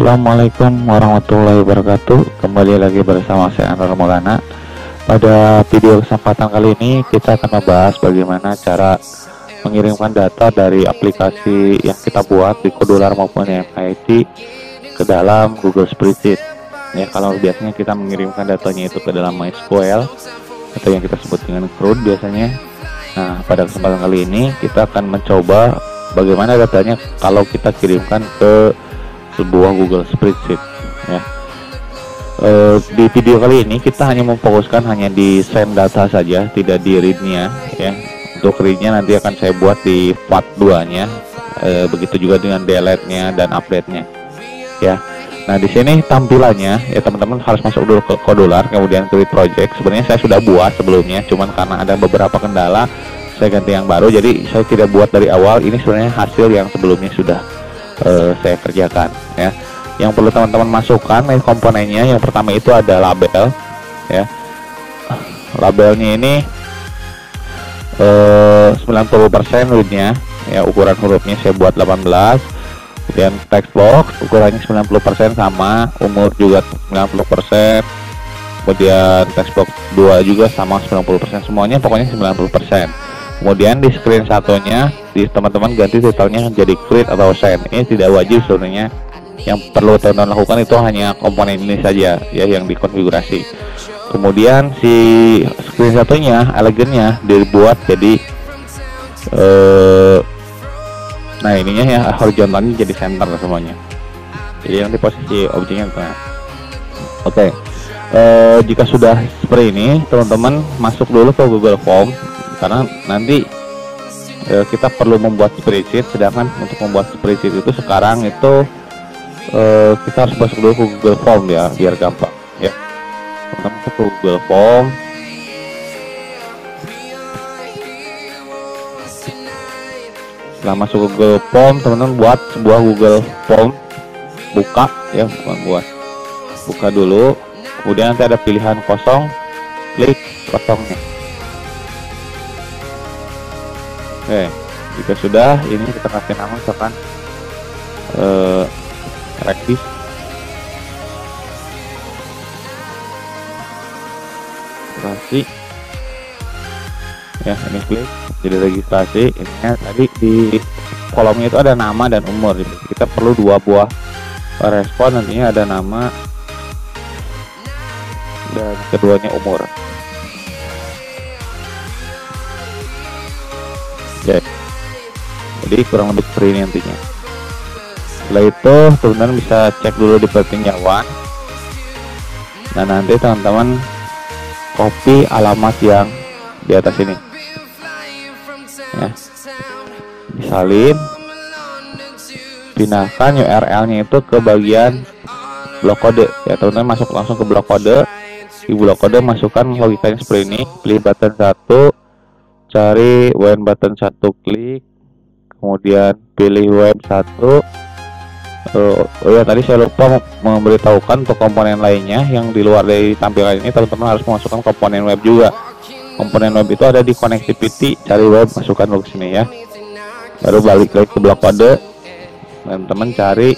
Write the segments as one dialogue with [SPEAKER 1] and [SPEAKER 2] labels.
[SPEAKER 1] Assalamualaikum warahmatullahi wabarakatuh. Kembali lagi bersama saya Anwar Maulana. Pada video kesempatan kali ini kita akan membahas bagaimana cara mengirimkan data dari aplikasi yang kita buat di Kodular maupun MIT ke dalam Google Spreadsheet. Ya, kalau biasanya kita mengirimkan datanya itu ke dalam MySQL atau yang kita sebut dengan CRUD biasanya. Nah, pada kesempatan kali ini kita akan mencoba bagaimana datanya kalau kita kirimkan ke sebuah Google Spreadsheet. Ya. Di video kali ini kita hanya memfokuskan hanya di send data saja, tidak di read-nya. Ya. Untuk read-nya nanti akan saya buat di part 2-nya. Begitu juga dengan delete-nya dan update-nya. Ya. Nah, di sini tampilannya ya teman-teman harus masuk dulu ke Kodular, kemudian create project. Sebenarnya saya sudah buat sebelumnya, cuman karena ada beberapa kendala saya ganti yang baru, jadi saya tidak buat dari awal. Ini sebenarnya hasil yang sebelumnya sudah saya kerjakan. Ya, yang perlu teman-teman masukkan komponennya, yang pertama itu ada label. Ya, labelnya ini 90% widthnya, ya, ukuran hurufnya saya buat 18. Kemudian text box ukurannya 90% sama, umur juga 90%. Kemudian text box 2 juga sama 90%, semuanya pokoknya 90%. Kemudian di screen satunya di teman-teman ganti titelnya jadi create atau send. Ini tidak wajib sebenarnya. Yang perlu teman-teman lakukan itu hanya komponen ini saja ya yang dikonfigurasi. Kemudian si screen satunya elegannya dibuat jadi nah ininya ya horizontalnya jadi center semuanya. Jadi yang di posisi objeknya tengah. Oke. Jika sudah seperti ini, teman-teman masuk dulu ke Google Form karena nanti kita perlu membuat spreadsheet. Sedangkan untuk membuat spreadsheet itu sekarang itu kita harus masuk dulu ke Google Form ya, biar gampang ya. Teman-teman masuk ke Google Form. Setelah masuk ke Google Form, teman-teman buat sebuah Google Form, buka ya, buat buka dulu. Kemudian nanti ada pilihan kosong, klik kosongnya. Oke, jika sudah, ini kita kasih nama misalkan registrasi. Ya, ini klik jadi registrasi. Ini tadi di kolomnya itu ada nama dan umur. Kita perlu 2 buah respon, nantinya ada nama dan keduanya umur. Ya, jadi kurang lebih seperti ini nantinya. Setelah itu teman-teman bisa cek dulu di petinjauan. Nah, nanti teman-teman copy alamat yang di atas ini ya, disalin, pindahkan URL-nya itu ke bagian blok kode ya. Teman-teman masuk langsung ke blok kode. Di blok kode masukkan logikanya seperti ini, pilih button 1, cari when button 1, klik, kemudian pilih web 1. Oh ya, tadi saya lupa memberitahukan untuk komponen lainnya yang di luar dari tampilan ini, teman-teman harus memasukkan komponen web juga. Komponen web itu ada di connectivity, cari web, masukkan ke sini ya. Baru balik lagi ke blok kode, teman-teman cari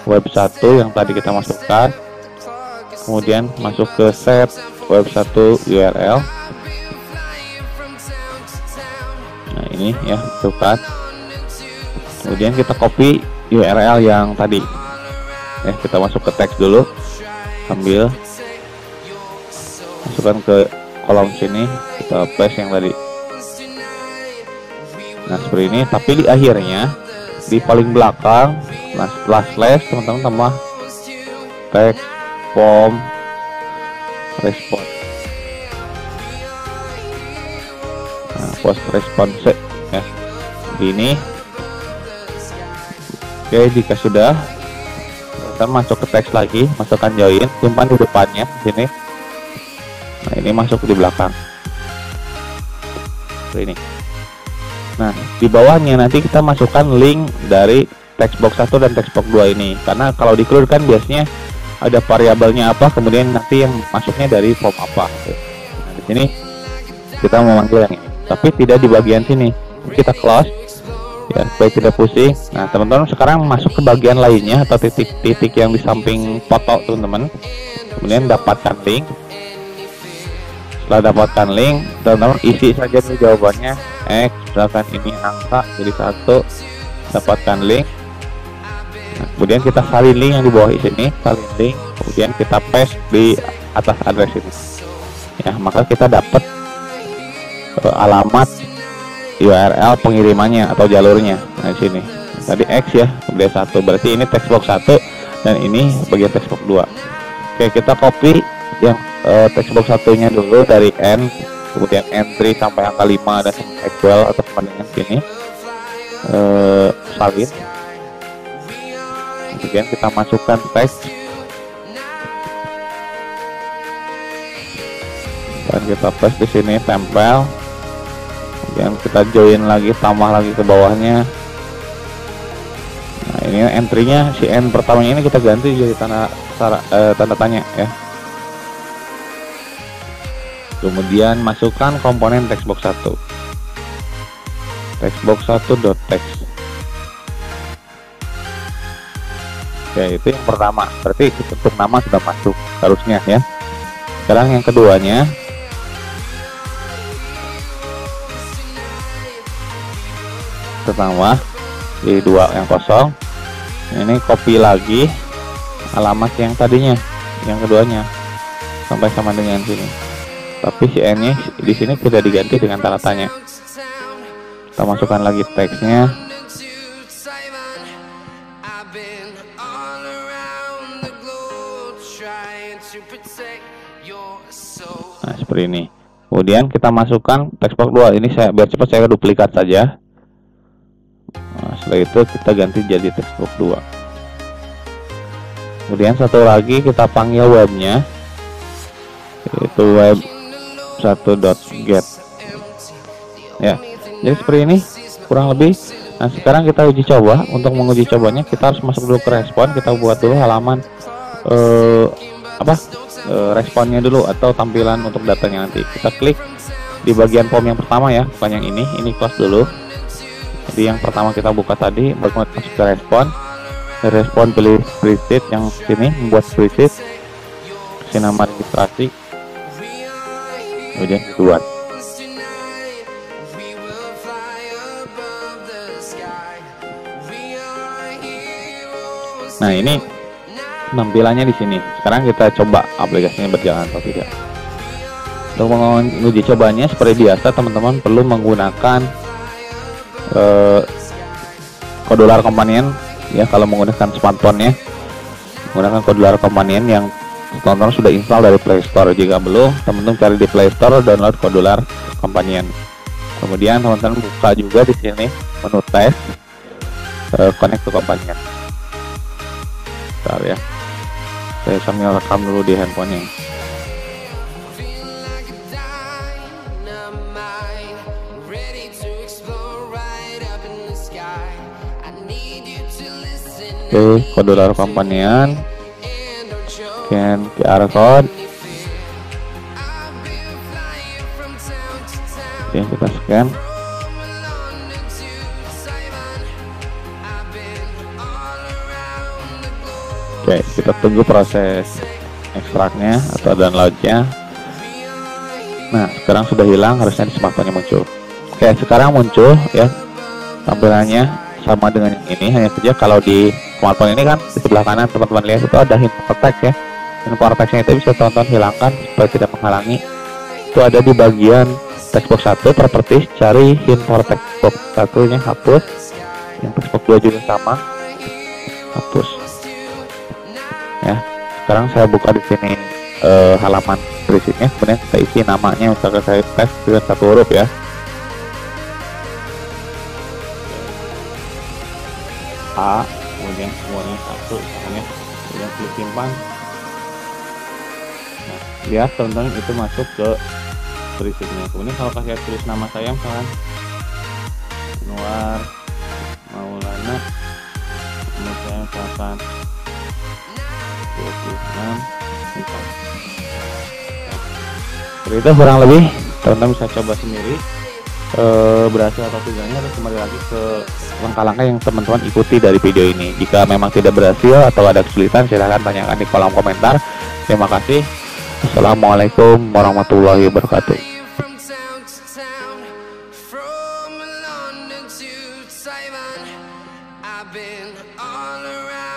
[SPEAKER 1] web 1 yang tadi kita masukkan. Kemudian masuk ke set web 1 URL. Nah, ini ya, masukkan. Kemudian kita copy URL yang tadi. Ya, kita masuk ke teks dulu. Ambil. Masukkan ke kolom sini, kita paste yang tadi. Nah, seperti ini, tapi di akhirnya di paling belakang, nah setelah slash teman-teman tambah teks form response. Nah, post response ya. Ini. Oke, jika sudah, kita masuk ke teks lagi, masukkan join, simpan di depannya sini. Nah, ini masuk di belakang. Ini. Nah, di bawahnya nanti kita masukkan link dari text box 1 dan text box 2 ini. Karena kalau di CRUD kan biasanya ada variabelnya apa, kemudian nanti yang masuknya dari form apa. Nah, di sini kita memanggil yang ini, tapi tidak di bagian sini. Kita close. ya, supaya tidak pusing. Nah teman-teman sekarang masuk ke bagian lainnya atau titik-titik yang di samping foto teman-teman, kemudian dapatkan link. Setelah dapatkan link, teman-teman isi saja nih jawabannya. X, misalkan ini angka jadi 1, dapatkan link. Nah, kemudian kita salin link yang di bawah sini, salin link, kemudian kita paste di atas address ini. Ya, maka kita dapat alamat URL pengirimannya atau jalurnya. Nah, di sini. Tadi X ya, kemudian 1. Berarti ini textbox 1 dan ini bagian textbox 2. Oke, kita copy yang textbox satunya dulu dari N, kemudian entry sampai angka 5 dan equal atau sama dengan sini. Salin. Kemudian kita masukkan teks dan kita paste di sini, tempel. Kemudian kita join lagi, tambah lagi ke bawahnya. Nah ini entry-nya si N pertamanya ini kita ganti jadi tanda tanya ya. Kemudian masukkan komponen textbox 1, textbox 1.text. Ya itu yang pertama, berarti untuk nama sudah masuk harusnya ya. Sekarang yang keduanya, pertama di 2 yang kosong, ini copy lagi alamat yang tadinya, yang keduanya sampai sama dengan sini. Tapi si N nya di sini sudah diganti dengan tanda tanya. Kita masukkan lagi teksnya. Nah seperti ini. Kemudian kita masukkan textbox 2. Ini saya biar cepat saya duplikat saja. Nah, setelah itu kita ganti jadi textbox 2. Kemudian satu lagi kita panggil webnya, yaitu web 1.get. Ya, jadi seperti ini kurang lebih. Nah sekarang kita uji coba. Untuk menguji cobanya kita harus masuk dulu ke respon. Kita buat dulu halaman responnya dulu atau tampilan untuk datanya nanti. Kita klik di bagian form yang pertama ya, bukan yang ini close dulu. Jadi yang pertama kita buka tadi, baru masuk ke respon. Respon pilih spreadsheet yang sini, membuat spreadsheet, kasih nama registrasi, kemudian buat. Nah ini tampilannya di sini. Sekarang kita coba aplikasinya berjalan atau tidak. Untuk menguji cobanya seperti biasa, teman-teman perlu menggunakan Codular Companion ya. Kalau menggunakan smartphone ya, menggunakan Codular Companion yang teman-teman sudah install dari Play Store. Jika belum, teman-teman cari di Play Store, download Codular Companion. Kemudian teman-teman buka juga di sini menu test, connect to Companion. Bentar ya, saya sambil rekam dulu di handphonenya. Oke, Codular Companion, scan QR code. Oke, kita scan. Oke, kita tunggu proses ekstraknya atau downloadnya. Nah, sekarang sudah hilang, harusnya di smartphone muncul. Oke, sekarang muncul ya tampilannya sama dengan yang ini. Hanya saja kalau di smartphone ini kan di sebelah kanan teman-teman lihat itu ada hint for text ya. Hint for text-nya itu bisa teman-teman hilangkan supaya tidak menghalangi. Itu ada di bagian textbox 1 properties, cari hint for textbox 1-nya hapus. Yang textbox 2 juga sama, hapus. Ya, sekarang saya buka di sini halaman berikutnya, kemudian kita isi namanya, misalkan saya tes dengan 1 huruf ya. A, kemudian semuanya 1 misalnya, kemudian klik simpan. Nah, lihat teman-teman itu masuk ke berikutnya. Kemudian kalau saya tulis nama saya misalkan Anwar Maulana, kemudian saya misalkan 26 misalkan. Nah, seperti itu kurang lebih, teman-teman bisa coba sendiri. berhasil atau tidaknya, terus kembali lagi ke langkah-langkah yang teman-teman ikuti dari video ini. Jika memang tidak berhasil atau ada kesulitan, silahkan tanyakan di kolom komentar. Terima kasih. Assalamualaikum warahmatullahi wabarakatuh.
[SPEAKER 2] I've been all around.